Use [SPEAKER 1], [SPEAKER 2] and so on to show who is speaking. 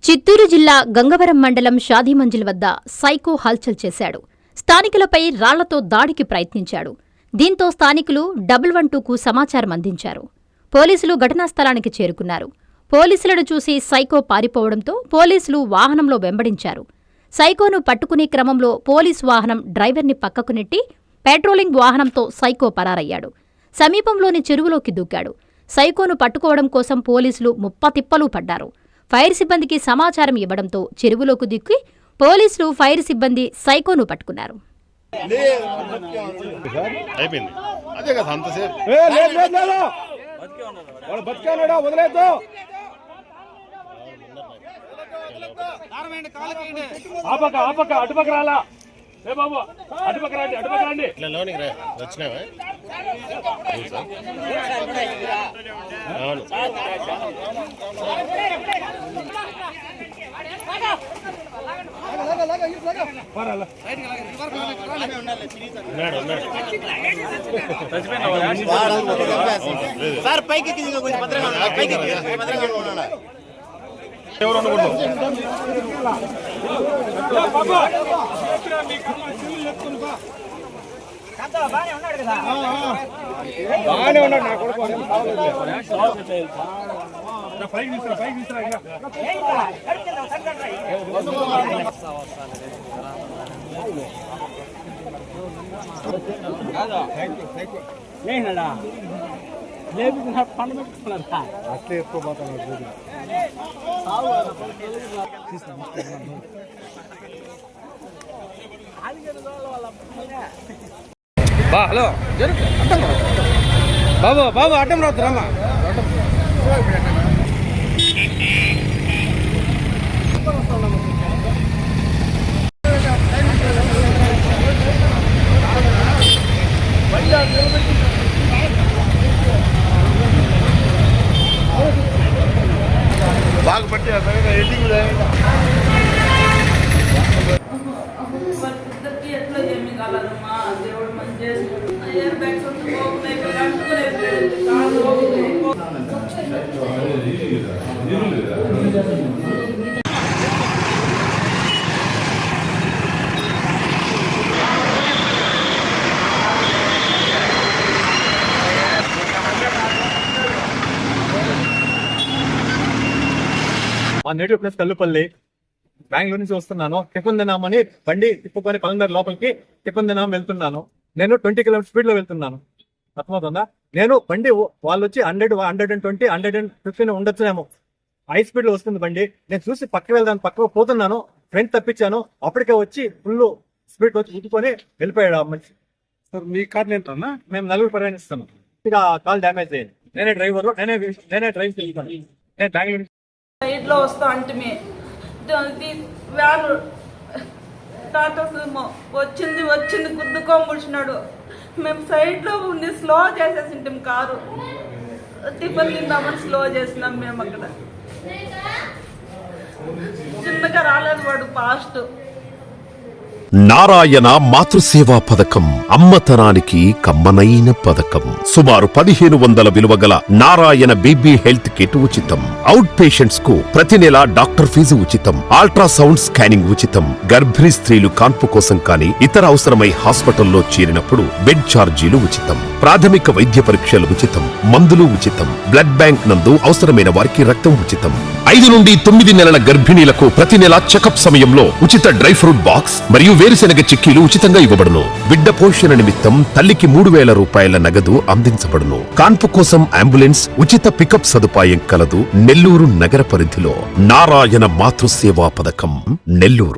[SPEAKER 1] చిత్తూరు జిల్లా గంగవరం మండలం షాదీమంజిల్ వద్ద సైకో హల్చల్ చేశాడు. స్థానికులపై రాళ్లతో దాడికి ప్రయత్నించాడు. దీంతో స్థానికులు 112కు సమాచారం అందించారు. పోలీసులు ఘటనా స్థలానికి చేరుకున్నారు. పోలీసులను చూసి సైకో పారిపోవడంతో పోలీసులు వాహనంలో వెంబడించారు. సైకోను పట్టుకునే క్రమంలో పోలీసు వాహనం డ్రైవర్ని పక్కకు నెట్టి పెట్రోలింగ్ వాహనంతో సైకో పరారయ్యాడు. సమీపంలోని చెరువులోకి దూకాడు. సైకోను పట్టుకోవడం కోసం పోలీసులు ముప్పతిప్పలు పడ్డారు. ఫైర్ సిబ్బందికి సమాచారం ఇవ్వడంతో చెరువులోకి దిక్కి పోలీసులు ఫైర్ సిబ్బంది సైకోను పట్టుకున్నారు.
[SPEAKER 2] సార్ పైకి కొంచెం భద్రంగా పైకి భద్రంగా
[SPEAKER 3] బాగానే ఉన్నాడు నా కొడుకు. అట్లే ఎక్కువ పోతాను. హలో బాబు బాబు అడ్డం రావద్దు రమ్మా. బాగా పట్టి ఎడిటింగ్
[SPEAKER 4] ఎట్లా ఏమి కాలమ్మా దేవుడు మంచి ఎయిర్ బ్యాగ్స్
[SPEAKER 3] మా నేటివ్ ప్లేస్ కల్లుపల్లి. బెంగళూరు నుంచి వస్తున్నాను. టిఫిన్ తినామని బండి తిప్పుకొని పలందర్ లోపలికి టిఫిన్ తినామని వెళ్తున్నాను. నేను 20 కిలోమీటర్ స్పీడ్ లో వెళ్తున్నాను. అర్థమవుతుందా? నేను బండి వాళ్ళు వచ్చి 100, 120, 115 ఉండొచ్చునేమో. హై స్పీడ్ లో వస్తుంది బండి. నేను చూసి పక్కకు వెళ్దాను, పక్కకు పోతున్నాను. ఫ్రెండ్ తప్పించాను. అప్పటికే వచ్చి ఫుల్ స్పీడ్ వచ్చి ఉట్టుకొని వెళ్ళిపోయాడు ఆ మనిషి. సార్ మీ కార్ ఏంటన్నా? మేము 4 ప్రయాణిస్తాను. ఇక కాల్ డ్యామేజ్ అయ్యింది. నేనే డ్రైవర్, నేనే డ్రైవ్ చేస్తాను. నేను బెంగళూరు
[SPEAKER 4] సైడ్ లో వస్తా అంటే వ్యాన్ టాటా సుమో వచ్చింది గుద్దుకోముడిచినాడు. మేము సైడ్ లో ఉండి స్లో చేసేసింటాం కారు. టిఫిన్ తిందామని స్లో చేసినాం మేము. అక్కడ చిన్నగా రాలేదు వాడు ఫాస్ట్.
[SPEAKER 5] నారాయణ మాతృసేవా పథకం అమ్మతనానికి కమ్మనైన పథకం. సుమారు 1500 విలువ గల నారాయణ బీబీ హెల్త్ కిట్ ఉచితం. అవుట్ పేషెంట్స్ కు ప్రతి నెల డాక్టర్ ఫీజు ఉచితం. అల్ట్రాసౌండ్ స్కానింగ్ ఉచితం. గర్భిణీ స్త్రీలు కాన్పు కోసం కానీ ఇతర అవసరమై హాస్పిటల్లో చేరినప్పుడు బెడ్ ఛార్జీలు ఉచితం. ప్రాథమిక వైద్య పరీక్షలు ఉచితం. మందులు ఉచితం. బ్లడ్ బ్యాంక్ నందు అవసరమైన వారికి రక్తం ఉచితం. 5 నుండి 9 నెలల గర్భిణీలకు ప్రతి నెల చెకప్ సమయంలో ఉచిత డ్రై ఫ్రూట్ బాక్స్ మరియు వేరుశెనగ చిక్కీలు ఉచితంగా ఇవ్వబడును. బిడ్డ పోషణ నిమిత్తం తల్లికి 3000 రూపాయల నగదు అందించబడును. కాన్పు కోసం అంబులెన్స్ ఉచిత పికప్ సదుపాయం కలదు. నెల్లూరు నగర పరిధిలో నారాయణ మాతృసేవా పథకం, నెల్లూరు.